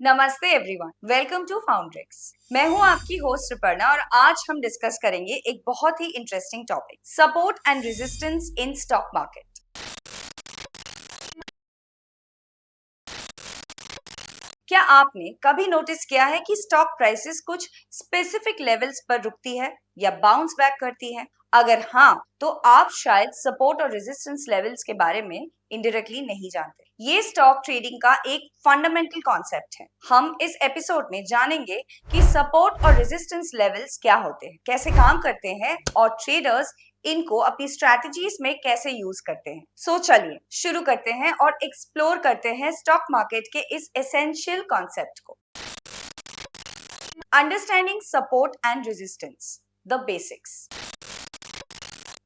नमस्ते everyone, welcome to फाउंड्रेक्स। मैं हूं आपकी होस्ट रिपर्णा और आज हम डिस्कस करेंगे एक बहुत ही interesting topic, support and resistance in stock market. क्या आपने कभी नोटिस किया है कि स्टॉक प्राइसेस कुछ स्पेसिफिक लेवल्स पर रुकती है या बाउंस बैक करती है? अगर हाँ, तो आप शायद सपोर्ट और रेजिस्टेंस लेवल्स के बारे में इनडायरेक्टली नहीं जानते। ये स्टॉक ट्रेडिंग का एक फंडामेंटल कॉन्सेप्ट है। हम इस एपिसोड में जानेंगे कि सपोर्ट और रेजिस्टेंस लेवल्स क्या होते हैं, कैसे काम करते हैं और ट्रेडर्स इनको अपनी स्ट्रैटेजीज में कैसे यूज करते हैं। सो चलिए शुरू करते हैं और एक्सप्लोर करते हैं स्टॉक मार्केट के इस एसेंशियल कॉन्सेप्ट को। Understanding support and resistance, the basics.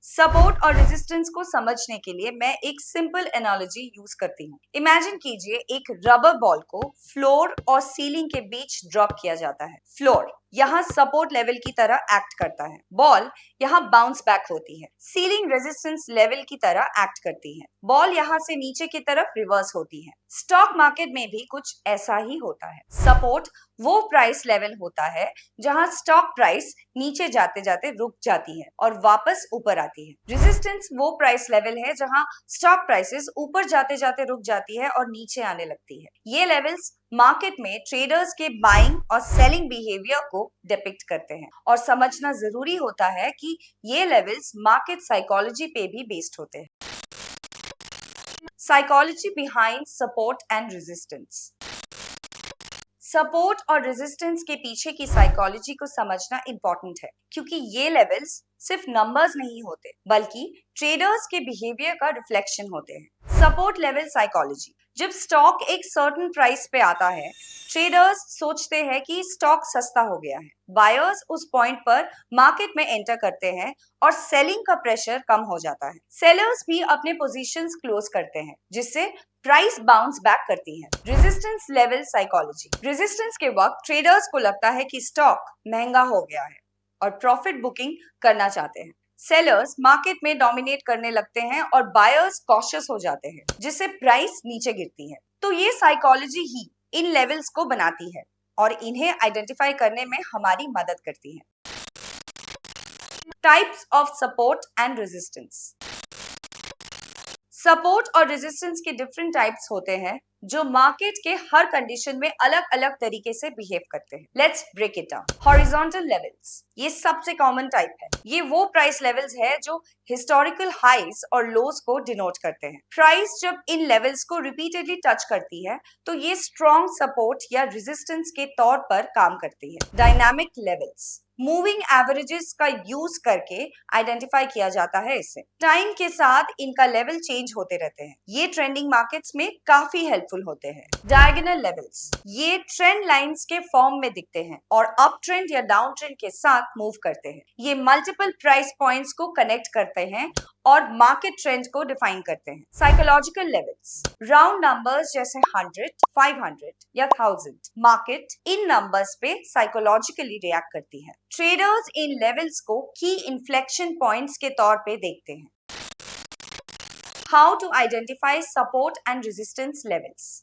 Support और रेजिस्टेंस को समझने के लिए मैं एक सिंपल एनालॉजी यूज करती हूँ। इमेजिन कीजिए एक रबर बॉल को फ्लोर और सीलिंग के बीच ड्रॉप किया जाता है। फ्लोर यहाँ सपोर्ट लेवल की तरह एक्ट करता है, बॉल यहाँ बाउंस बैक होती है। सीलिंग रेजिस्टेंस लेवल की तरह एक्ट करती है, बॉल यहाँ से नीचे की तरफ रिवर्स होती है। स्टॉक मार्केट में भी कुछ ऐसा ही होता है। सपोर्ट वो प्राइस लेवल होता है जहां स्टॉक प्राइस नीचे जाते जाते रुक जाती है और वापस ऊपर आती है। रेजिस्टेंस वो प्राइस लेवल है जहां स्टॉक प्राइसेस ऊपर जाते जाते रुक जाती है और नीचे आने लगती है। ये लेवल्स मार्केट में ट्रेडर्स के बाइंग और सेलिंग बिहेवियर को डिपिक्ट करते हैं और समझना जरूरी होता है कि ये लेवल्स मार्केट साइकोलॉजी पे भी बेस्ड होते हैं। Psychology behind support and resistance. Support और रेजिस्टेंस के पीछे की साइकोलॉजी को समझना इंपॉर्टेंट है, क्योंकि ये लेवल्स सिर्फ नंबर्स नहीं होते बल्कि ट्रेडर्स के बिहेवियर का रिफ्लेक्शन होते हैं। Support level psychology. जब स्टॉक एक सर्टेन प्राइस पे आता है, ट्रेडर्स सोचते हैं कि स्टॉक सस्ता हो गया है। बायर्स उस पॉइंट पर मार्केट में एंटर करते हैं और सेलिंग का प्रेशर कम हो जाता है। सेलर्स भी अपने पोजीशंस क्लोज करते हैं, जिससे प्राइस बाउंस बैक करती है। Resistance level psychology. रेजिस्टेंस के वक्त ट्रेडर्स को लगता है कि स्टॉक महंगा हो गया है और प्रॉफिट बुकिंग करना चाहते हैं। सेलर्स मार्केट में डोमिनेट करने लगते हैं और बायर्स कॉशियस हो जाते हैं, जिससे प्राइस नीचे गिरती है। तो ये साइकोलॉजी ही इन लेवल्स को बनाती है और इन्हें आइडेंटिफाई करने में हमारी मदद करती है। Types of support and resistance. Support और रेजिस्टेंस के डिफरेंट टाइप्स होते हैं जो मार्केट के हर कंडीशन में अलग अलग तरीके से बिहेव करते हैं। Let's break it down. Horizontal levels, ये सबसे कॉमन टाइप है। ये वो प्राइस लेवल्स है जो हिस्टोरिकल हाइज और लोज को डिनोट करते हैं। प्राइस जब इन लेवल्स को रिपीटेडली टच करती है तो ये स्ट्रॉन्ग सपोर्ट या रेजिस्टेंस के तौर पर काम करती है। डायनामिक लेवल्स मूविंग एवरेजेस का यूज करके आइडेंटिफाई किया जाता है। इससे टाइम के साथ इनका लेवल चेंज होते रहते हैं। ये ट्रेंडिंग मार्केट्स में काफी हेल्पफुल होते हैं। डायगोनल लेवल्स, ये ट्रेंड लाइंस के फॉर्म में दिखते हैं और अप ट्रेंड या डाउन ट्रेंड के साथ मूव करते हैं। ये मल्टीपल प्राइस पॉइंट्स को कनेक्ट करते हैं और मार्केट ट्रेंड को डिफाइन करते हैं। साइकोलॉजिकल लेवल्स, राउंड नंबर्स जैसे 100, 500 या 1000, मार्केट इन नंबर्स पे साइकोलॉजिकली रिएक्ट करती है। ट्रेडर्स इन लेवल्स को की इन्फ्लेक्शन पॉइंट्स के तौर पे देखते हैं। How to identify support and resistance levels.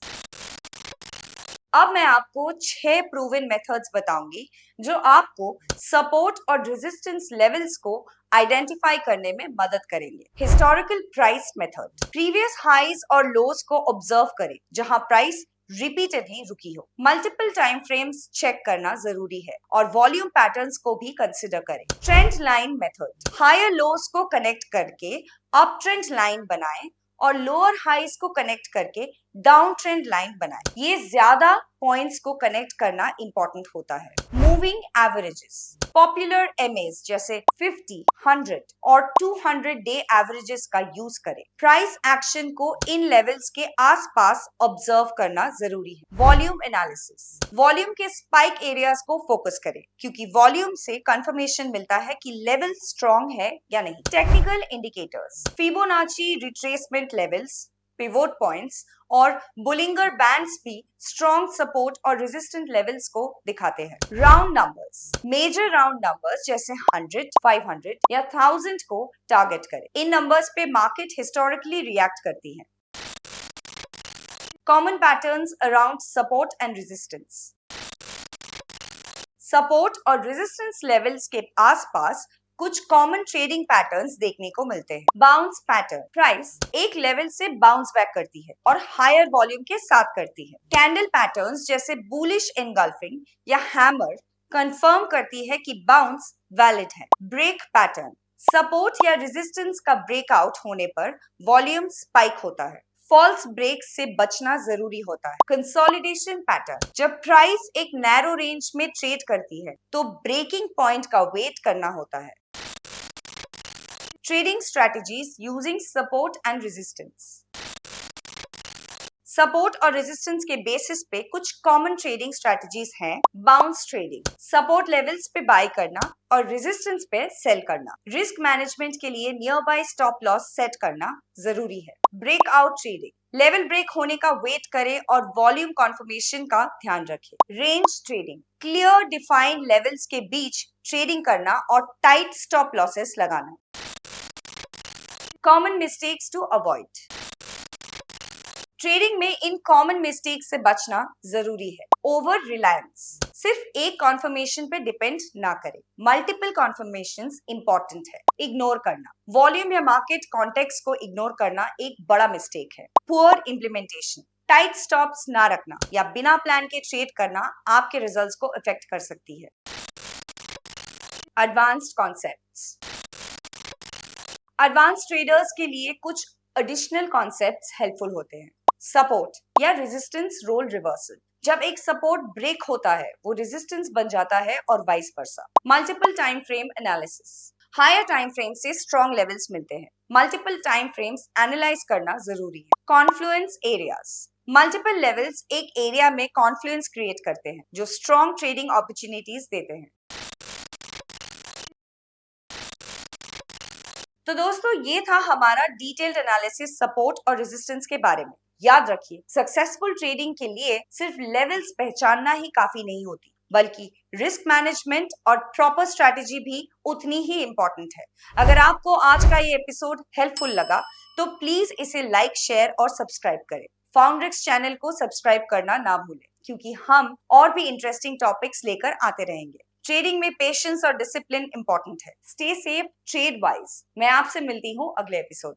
अब मैं आपको 6 प्रूवन मेथड्स बताऊंगी जो आपको सपोर्ट और रेजिस्टेंस लेवल्स को आइडेंटिफाई करने में मदद करेंगे। Historical price method, previous highs और लोज को ऑब्जर्व करें जहां प्राइस रिपीटेडली रुकी हो। मल्टीपल टाइम फ्रेम्स चेक करना जरूरी है और वॉल्यूम पैटर्न्स को भी कंसिडर करें। Trend line method, higher lows को कनेक्ट करके अप ट्रेंड लाइन बनाएं और लोअर हाइज को कनेक्ट करके डाउन ट्रेंड लाइन बनाएं। ये ज्यादा पॉइंट्स को कनेक्ट करना इंपॉर्टेंट होता है। मूविंग एवरेजेस, पॉपुलर एमएस जैसे 50, 100 और 200 डे एवरेजेस का यूज करें। प्राइस एक्शन को इन लेवल्स के आसपास ऑब्जर्व करना जरूरी है। वॉल्यूम एनालिसिस, वॉल्यूम के स्पाइक एरियाज को फोकस करें क्योंकि वॉल्यूम से कंफर्मेशन मिलता है कि लेवल स्ट्रॉन्ग है या नहीं। Technical indicators, Fibonacci retracement levels, pivot points और बुलिंगर बैंड्स भी स्ट्रॉन्ग सपोर्ट और रेजिस्टेंट लेवल्स को दिखाते हैं। Round numbers, major round numbers जैसे 100, 500 या 1000 को टारगेट करें। इन नंबर्स पे मार्केट हिस्टोरिकली रिएक्ट करती है। Common patterns around support and resistance. Support और रेजिस्टेंस लेवल्स के आसपास कुछ कॉमन ट्रेडिंग पैटर्न्स देखने को मिलते हैं। बाउंस पैटर्न, प्राइस एक लेवल से बाउंस बैक करती है और हायर वॉल्यूम के साथ करती है। कैंडल पैटर्न्स जैसे बुलिश एनगल्फिंग या हैमर कंफर्म करती है कि बाउंस वैलिड है। ब्रेक पैटर्न, सपोर्ट या रेजिस्टेंस का ब्रेकआउट होने पर वॉल्यूम स्पाइक होता है। फॉल्स ब्रेक से बचना जरूरी होता है। कंसोलिडेशन पैटर्न, जब प्राइस एक नैरो रेंज में ट्रेड करती है तो ब्रेकिंग पॉइंट का वेट करना होता है। Trading strategies using support and resistance. Support और रेजिस्टेंस के बेसिस पे कुछ कॉमन ट्रेडिंग स्ट्रेटजीज हैं। बाउंस ट्रेडिंग, सपोर्ट लेवल्स पे बाय करना और रेजिस्टेंस पे सेल करना। रिस्क मैनेजमेंट के लिए near by stop loss set करना जरूरी है। ब्रेकआउट ट्रेडिंग, लेवल ब्रेक होने का वेट करें और वॉल्यूम कॉन्फर्मेशन का ध्यान रखें। Range trading, clear defined levels के बीच ट्रेडिंग करना और टाइट स्टॉप लॉसेस लगाना। Common mistakes to avoid, trading में इन कॉमन मिस्टेक से बचना जरूरी है। ओवर रिलायंस, सिर्फ एक कॉन्फर्मेशन पे डिपेंड ना करें। मल्टीपल कॉन्फर्मेशंस इंपॉर्टेंट है, इग्नोर करना। वॉल्यूम या मार्केट कॉन्टेक्स्ट को इग्नोर करना एक बड़ा मिस्टेक है। पुअर इंप्लीमेंटेशन, टाइट स्टॉप्स ना रखना या बिना प्लान के ट्रेड करना आपके रिजल्ट्स को इफेक्ट कर सकती है। एडवांस्ड कॉन्सेप्ट्स, एडवांस ट्रेडर्स के लिए कुछ एडिशनल कॉन्सेप्ट्स हेल्पफुल होते हैं। सपोर्ट या रेजिस्टेंस रोल रिवर्सल, जब एक सपोर्ट ब्रेक होता है वो रेजिस्टेंस बन जाता है और vice versa. Multiple time frame analysis, higher time frame से स्ट्रॉन्ग लेवल्स मिलते हैं। मल्टीपल टाइम फ्रेम्स एनालाइज करना जरूरी है। कॉन्फ्लुएंस एरियाज, मल्टीपल लेवल्स एक एरिया में कॉन्फ्लुएंस क्रिएट करते हैं जो स्ट्रॉन्ग ट्रेडिंग अपॉर्चुनिटीज देते हैं। तो दोस्तों ये था हमारा डिटेल्ड एनालिसिस सपोर्ट और रेजिस्टेंस के बारे में। याद रखिए, सक्सेसफुल ट्रेडिंग के लिए सिर्फ लेवल्स पहचानना ही काफी नहीं होती, बल्कि रिस्क मैनेजमेंट और प्रॉपर स्ट्रैटेजी भी उतनी ही इंपॉर्टेंट है। अगर आपको आज का ये एपिसोड हेल्पफुल लगा तो प्लीज इसे लाइक, शेयर और सब्सक्राइब करें। फाउंड्रिक्स चैनल को सब्सक्राइब करना ना भूलें, क्योंकि हम और भी इंटरेस्टिंग टॉपिक्स लेकर आते रहेंगे। ट्रेडिंग में पेशेंस और डिसिप्लिन इंपॉर्टेंट है। Stay safe, trade wise. मैं आपसे मिलती हूँ अगले एपिसोड।